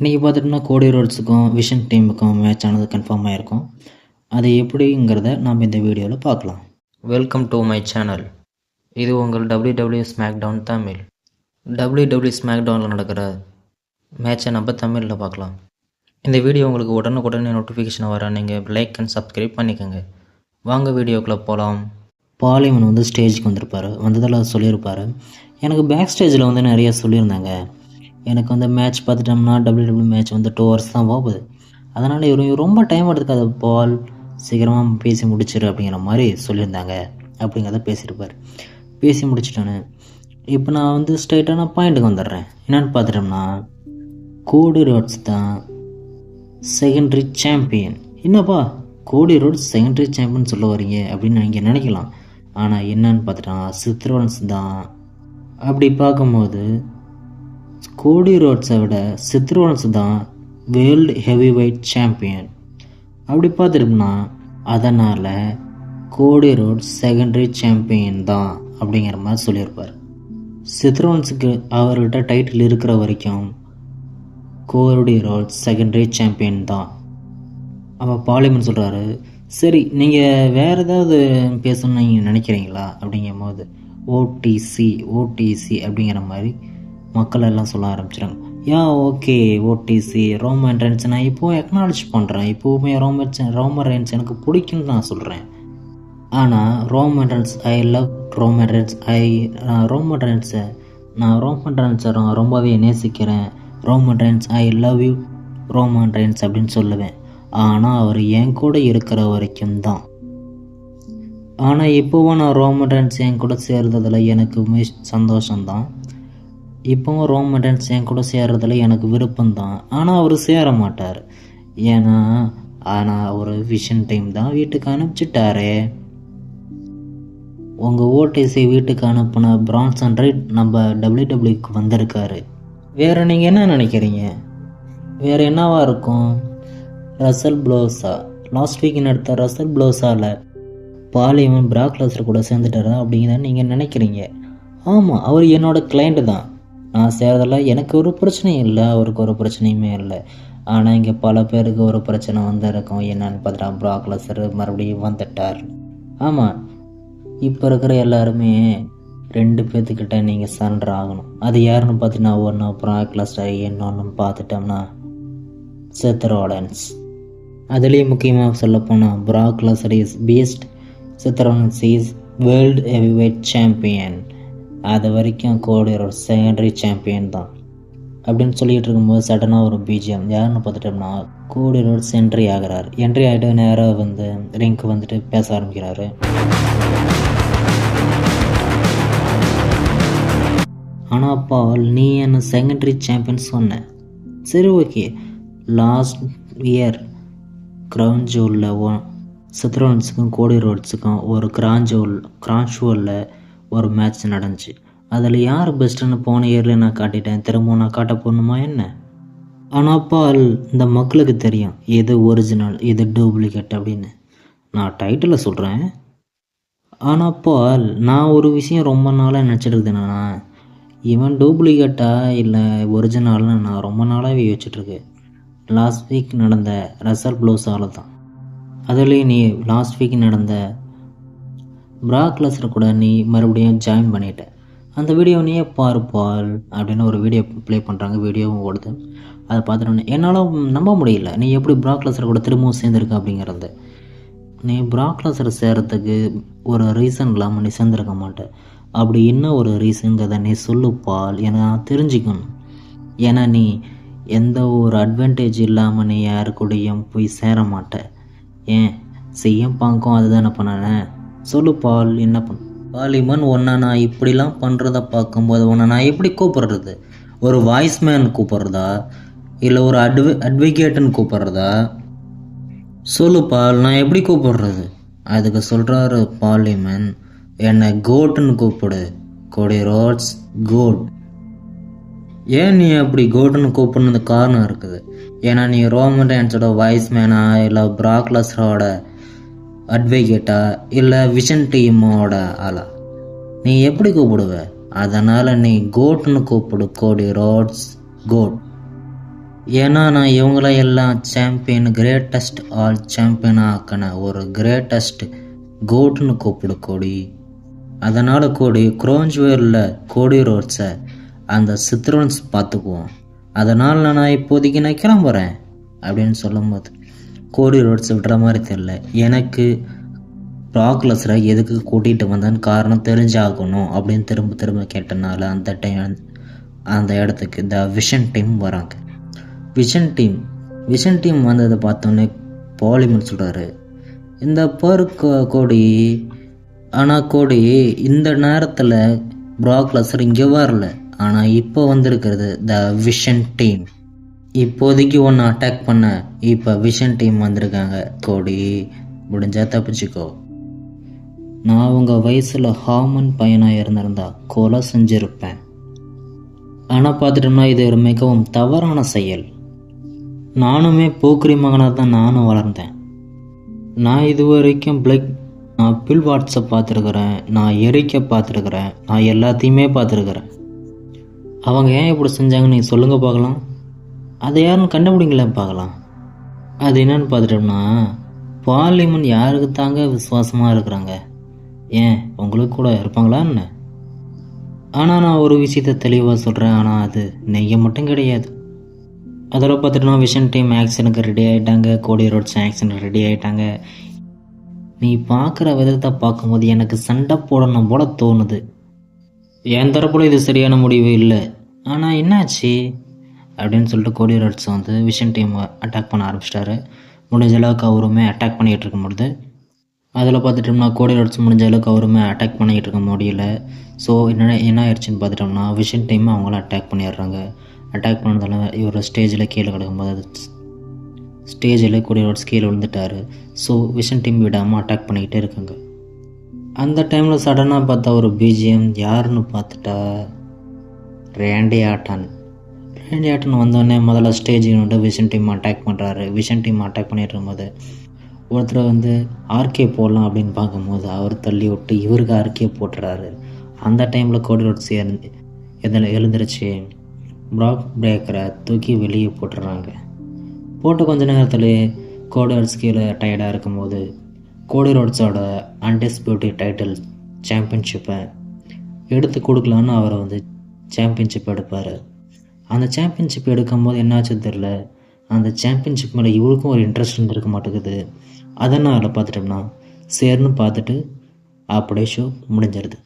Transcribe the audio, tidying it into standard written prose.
இன்றைக்கி பார்த்துட்டோம்னா கோடி ரோட்ஸுக்கும் விஷன் டீமுக்கும் மேட்ச் ஆனது கன்ஃபார்ம் ஆகிருக்கும். அது எப்படிங்கிறத நாம் இந்த வீடியோவில் பார்க்கலாம். Welcome to my channel. இது உங்கள் WWE ஸ்மாக்டவுன் தமிழ். WWE ஸ்மாக்டவுனில் நடக்கிற மேட்சை நம்ம தமிழில் பார்க்கலாம். இந்த வீடியோ உங்களுக்கு உடனுக்குடனே நோட்டிஃபிகேஷன் வர நீங்கள் லைக் அண்ட் சப்ஸ்கிரைப் பண்ணிக்கோங்க. வாங்க வீடியோக்குள்ளே போகலாம். பார்லிமெண்ட் ஸ்டேஜுக்கு வந்திருப்பார். வந்ததில் சொல்லியிருப்பார், எனக்கு பேக் ஸ்டேஜில் நிறைய சொல்லியிருந்தாங்க. எனக்கு மேட்ச் பார்த்துட்டோம்னா WWE மேட்ச் 2 hours தான் போகுது. அதனால் இவர் ரொம்ப டைம் எடுத்துக்காத, பால் சீக்கிரமாக பேசி முடிச்சிரு அப்படிங்கிற மாதிரி சொல்லியிருந்தாங்க அப்படிங்கிறத பேசியிருப்பார். பேசி முடிச்சிட்டோன்னு இப்போ நான் ஸ்ட்ரைட்டான பாயிண்ட்டுக்கு வந்துடுறேன். என்னென்னு பார்த்துட்டோம்னா கோடி ரோட்ஸ் தான் செகண்டரி சாம்பியன். என்னப்பா கோடி ரோட்ஸ் செகண்டரி சாம்பியன் சொல்ல வரீங்க அப்படின்னு நீங்கள் நினைக்கலாம். ஆனால் என்னன்னு பார்த்துட்டோம்னா சித் ரோலன்ஸ் தான். அப்படி பார்க்கும்போது கோடி ரோட்ஸை விட சித் ரோலன்ஸ் தான் வேர்ல்டு ஹெவி வெயிட் சாம்பியன். அப்படி பார்த்துட்டோம்னா அதனால் கோடி ரோட்ஸ் செகண்டரி சாம்பியன் தான் அப்படிங்கிற மாதிரி சொல்லியிருப்பார். சித் ரோலன்ஸுக்கு அவர்கிட்ட டைட்டில் இருக்கிற வரைக்கும் கோடி ரோட்ஸ் செகண்டரி சாம்பியன் தான். அப்போ பார்லிமெண்ட் சொல்கிறாரு, சரி நீங்கள் வேறு ஏதாவது பேசணும்னு நீங்கள் நினைக்கிறீங்களா அப்படிங்கும் போது ஓடிசி அப்படிங்கிற மாதிரி மக்கள் எல்லாம் சொல்ல ஆரம்பிச்சிடுறாங்க. ஓகே ஓடிசி ரோமன் ரென்ஸ் நான் இப்போது அக்னாலஜ் பண்ணுறேன். இப்போவுமே ரோமன் ரென்ஸ் எனக்கு பிடிக்குன்னு நான் சொல்கிறேன். ஆனால் Roman Reigns I love Roman Reigns நான் ரோமன் ரென்ஸை ரொம்பவே நேசிக்கிறேன். Roman Reigns I love you Roman Reigns அப்படின்னு சொல்லுவேன். ஆனால் அவர் என் கூட இருக்கிற வரைக்கும் தான். ஆனால் இப்போவும் நான் ரோமன் ரென்ஸ் என் கூட சேர்றதில் எனக்கு சந்தோஷம்தான். இப்போவும் ரோமன் ரென்ஸ் என் கூட சேர்றதில் எனக்கு விருப்பம்தான். ஆனால் அவர் சேர மாட்டார். ஆனால் ஒரு விஷன் டைம் தான் வீட்டுக்கு அனுப்பிச்சிட்டாரே. உங்கள் ஓடிசி வீட்டுக்கு அனுப்பின பிரான்சன் ரைட் நம்ம WWEக்கு வந்திருக்காரு. வேறு நீங்கள் என்ன நினைக்கிறீங்க? வேறு என்னவா இருக்கும்? ரசல் ப்ளோஸா லாஸ்ட் வீக் நடத்த ரசல் ப்ளோஸாவில் பார்லிமெண்ட் பிராக் லெஸ்னர் கூட சேர்ந்துட்டாரா அப்படிங்கிறத நீங்கள் நினைக்கிறீங்க. ஆமாம், அவர் என்னோடய கிளைண்ட்டு தான். நான் சேர்றதில் எனக்கு ஒரு பிரச்சனையும் இல்லை, அவருக்கு ஒரு பிரச்சனையுமே இல்லை. ஆனால் இங்கே பல பேருக்கு ஒரு பிரச்சனை வந்திருக்கும். என்னன்னு பார்த்தா பிராக் லெஸ்னர் மறுபடியும் வந்துட்டார். ஆமாம், இப்போ இருக்கிற எல்லாருமே 2 பேர்த்துக்கிட்ட நீங்கள் சரண்டர் ஆகணும். அது யாருன்னு பார்த்தீங்கன்னா ஒன்று பிராக் லெஸ்னர், இன்னொன்று பார்த்துட்டோம்னா செத் ரோலன்ஸ். அதுலேயும் முக்கியமாக சொல்லப்போனால் பிராக் Lesnar is beast, Seth Rollins is world heavyweight வெயிட் சாம்பியன். அது வரைக்கும் கோடி ரோட்ஸ் செகண்டரி சாம்பியன் தான் அப்படின்னு சொல்லிகிட்டு இருக்கும்போது சடனாக ஒரு பிஜிஎம் யாருன்னு பார்த்துட்டோம்னா கோடி ரோட்ஸ் என்ட்ரி ஆகிறார். என்ட்ரி ஆகிட்டு நேராக ரிங்க்கு பேச ஆரம்பிக்கிறாரு. ஆனால் பால், நீ என்ன செகண்டரி சாம்பியன் சொன்ன, சரி ஓகே, லாஸ்ட் இயர் கிரவுன் ஜூவலில் செத் ரோலன்ஸுக்கும் கோடி ரோட்ஸுக்கும் ஒரு கிரான்ஷுவலில் ஒரு மேட்ச் நடந்துச்சு. அதில் யார் பெஸ்ட்டுன்னு போன இயரில் நான் காட்டிட்டேன், திரும்பவும் நான் காட்ட போகணுமா என்ன? ஆனால் பால், இந்த மக்களுக்கு தெரியும் எது ஒரிஜினல் எது டூப்ளிகேட் அப்படின்னு. நான் டைட்டிலில் சொல்கிறேன். ஆனால் பால், நான் ஒரு விஷயம் ரொம்ப நாளாக நினச்சிட்டு இருந்தேன்னா, இவன் டூப்ளிகேட்டா இல்லை ஒரிஜினல்னு நான் ரொம்ப நாளாகவே யோசிச்சுட்ருக்கேன். லாஸ்ட் வீக் நடந்த ரசல் ப்ளோஸால் தான். அதுலேயும் நீ லாஸ்ட் வீக் நடந்த பிராக் லெஸ்னர் கூட நீ மறுபடியும் ஜாயின் பண்ணிட்ட. அந்த வீடியோ நீயே பால் அப்படின்னு ஒரு வீடியோ ப்ளே பண்ணுறாங்க. வீடியோவும் ஓடுது. அதை பார்த்துட்டோன்னே என்னால் நம்ப முடியல, நீ எப்படி பிராக் லெஸ்னர் கூட திரும்பவும் சேர்ந்துருக்க அப்படிங்கிறது. நீ பிராக் லெஸ்னர் சேர்கிறதுக்கு ஒரு ரீசன் இல்லாமல் நீ சேர்ந்துருக்க மாட்டேன். அப்படி என்ன ஒரு ரீசனுங்கிறத நீ சொல்லு பால், ஏன்னா நான் தெரிஞ்சுக்கணும். ஏன்னா நீ எந்த ஒரு அட்வான்டேஜ் இல்லாமல் நீ யாரு கூடயும் போய் சேர மாட்டேன். ஏன் செய்யும் பாங்கும் அதுதானே பண்ணேன். சொல்லு பால், என்ன பண்ண? பார்லிமெண்ட் ஒன்றா நான் இப்படிலாம் பண்ணுறத பார்க்கும்போது உன்னை நான் எப்படி கூப்பிட்றது? ஒரு வாய்ஸ்மேன் கூப்பிட்றதா இல்லை ஒரு அட்வொகேட்டுன்னு கூப்பிட்றதா? சொல்லு பால், நான் எப்படி கூப்பிட்றது? அதுக்கு சொல்கிறாரு பார்லிமெண்ட், என்னை கோட்டுன்னு கூப்பிடு, கோடி ரோட்ஸ் கோட். ஏன் நீ அப்படி கோட்டுன்னு கூப்பிடுனது காரணம் இருக்குது. ஏன்னா நீ ரோமன் ரென்ஸோட வாய்ஸ்மேனா இல்லை பிராக் லெஸ்னரோட அட்வொகேட்டா இல்லை விஷன் டீமோட ஆளா? நீ எப்படி கூப்பிடுவ? அதனால் நீ கோட்னு கூப்பிடு, கோடி ரோட்ஸ் கோட். ஏன்னா நான் இவங்களையெல்லாம் கிரேட்டஸ்ட் ஆல் சாம்பியனாக ஆக்கின ஒரு கிரேட்டஸ்ட் கோட்னு கூப்பிடு கோடி. அதனால் கோடி க்ரோஞ்சுவேரில் கோடி ரோட்ஸை அந்த சித்ரோன்ஸ் பார்த்துக்குவோம். அதனால் நான் இப்போதைக்கு நான் கிளம்புறேன் அப்படின்னு சொல்லும்போது கோடி ரோட்ஸை விடுற மாதிரி தெரியல. எனக்கு ப்ராக் லெஸ்னரை எதுக்கு கூட்டிகிட்டு வந்தேன்னு காரணம் தெரிஞ்சாகணும் அப்படின்னு திரும்ப திரும்ப கேட்டனால அந்த இடத்துக்கு த விஷன் டீம் வராங்க. விஷன் டீம் வந்ததை பார்த்தோன்னே பாலிமன் சொல்கிறாரு, இந்த பேர் கோடி. ஆனால் கோடி இந்த நேரத்தில் ப்ராக் லெஸ்னர் இங்கே வரல. ஆனால் இப்போ வந்திருக்கிறது த விஷன் டீம். இப்போதைக்கு ஒன்று அட்டாக் பண்ண இப்போ விஷன் டீம் வந்திருக்காங்க கோடி. முடிஞ்சால் தப்பிச்சுக்கோ. நான் உங்கள் வயசில் ஹார்மோன் பையனாக இருந்திருந்தா கொலை செஞ்சுருப்பேன். ஆனால் பார்த்துட்டோம்னா இது ஒரு மிகவும் தவறான செயல். நானுமே போக்கிரி மகனாக தான் நானும் வளர்ந்தேன். நான் இது வரைக்கும் நான் பில் வாட்ஸை பார்த்துருக்குறேன், நான் எரிக்க பார்த்துருக்குறேன், நான் எல்லாத்தையுமே பார்த்துருக்குறேன். அவங்க ஏன் இப்படி செஞ்சாங்கன்னு நீங்கள் சொல்லுங்கள் பார்க்கலாம். அதை யாருன்னு கண்டுபிடிங்களேன் பார்க்கலாம். அது என்னன்னு பார்த்துட்டோம்னா பார்லிமெண்ட் யாருக்கு தாங்க விசுவாசமாக இருக்கிறாங்க? ஏன் உங்களுக்கு கூட இருப்பாங்களா என்ன? ஆனால் நான் ஒரு விஷயத்தை தெளிவாக சொல்கிறேன், ஆனால் அது நீங்கள் மட்டும் கிடையாது. அதில் பார்த்துட்டோம்னா விஷன் டீம் ஆக்ஷனுக்கு ரெடி ஆகிட்டாங்க, கோடி ரோட்ஸ் ஆக்ஷனுக்கு ரெடி ஆகிட்டாங்க. நீ பார்க்குற விதத்தை பார்க்கும்போது எனக்கு சண்டை போடணும் போல தோணுது. என் தரப்புல இது சரியான முடிவு இல்லை. ஆனால் என்னாச்சு அப்படின்னு சொல்லிட்டு கோடி ரோட்ஸ் வந்து விஷன் டீமை அட்டாக் பண்ண ஆரம்பிச்சிட்டாரு. முடிஞ்ச அளவுக்கு அவருமே அட்டாக் பண்ணிகிட்டு இருக்க முடியுது. அதில் பார்த்துட்டோம்னா கோடி ரோட்ஸ் முடிஞ்ச அளவுக்கு அவருமே அட்டாக் பண்ணிக்கிட்டு இருக்க முடியல. ஸோ என்ன ஆயிடுச்சுன்னு பார்த்துட்டோம்னா விஷன் டீமை அவங்களாம் அட்டாக் பண்ணிடுறாங்க. அட்டாக் பண்ணதால இவர் ஸ்டேஜில் கீழே கிடக்கும்போது ஸ்டேஜில் கோடி ரோட்ஸ் கீழே விழுந்துட்டார். ஸோ விஷன் டீம் விடாமல் அட்டாக் பண்ணிக்கிட்டே இருக்காங்க. அந்த டைமில் சடனாக பார்த்தா ஒரு பிஜிஎம் யாருன்னு பார்த்துட்டா ரேண்டி ஆட்டன் வந்தோடனே முதல்ல ஸ்டேஜில் வந்து விஷன் டீம் அட்டாக் பண்ணுறாரு. விஷன் டீம் அட்டாக் பண்ணிட்டு இருக்கும்போது ஒருத்தர் வந்து ஆர்கே போடலாம் அப்படின்னு பார்க்கும்போது அவர் தள்ளி விட்டு இவருக்கு ஆர்கே போட்டுறாரு. அந்த டைமில் கோடி ரோட்ஸ் எழுந்துருச்சு ப்ராக் பிரேக்கரை தூக்கி வெளியே போட்டுடுறாங்க. போட்டு கொஞ்ச நேரத்தில் கோடி ரோட்ஸ் கீழே டயர்டாக இருக்கும்போது கோடி ரோட்ஸோட அன்டிஸ்பியூட்டட் டைட்டில் சாம்பியன்ஷிப்பை எடுத்து கொடுக்கலான்னு அவரை வந்து சாம்பியன்ஷிப் எடுப்பார். அந்த சாம்பியன்ஷிப் எடுக்கும்போது என்னாச்சு தெரில, அந்த சாம்பியன்ஷிப் மேலே இவருக்கும் ஒரு இன்ட்ரெஸ்ட் இருந்திருக்க மாட்டேங்குது. அதனால் பார்த்துட்டோம்னா சேர்னு பார்த்துட்டு அப்படியே ஷோ முடிஞ்சிருது.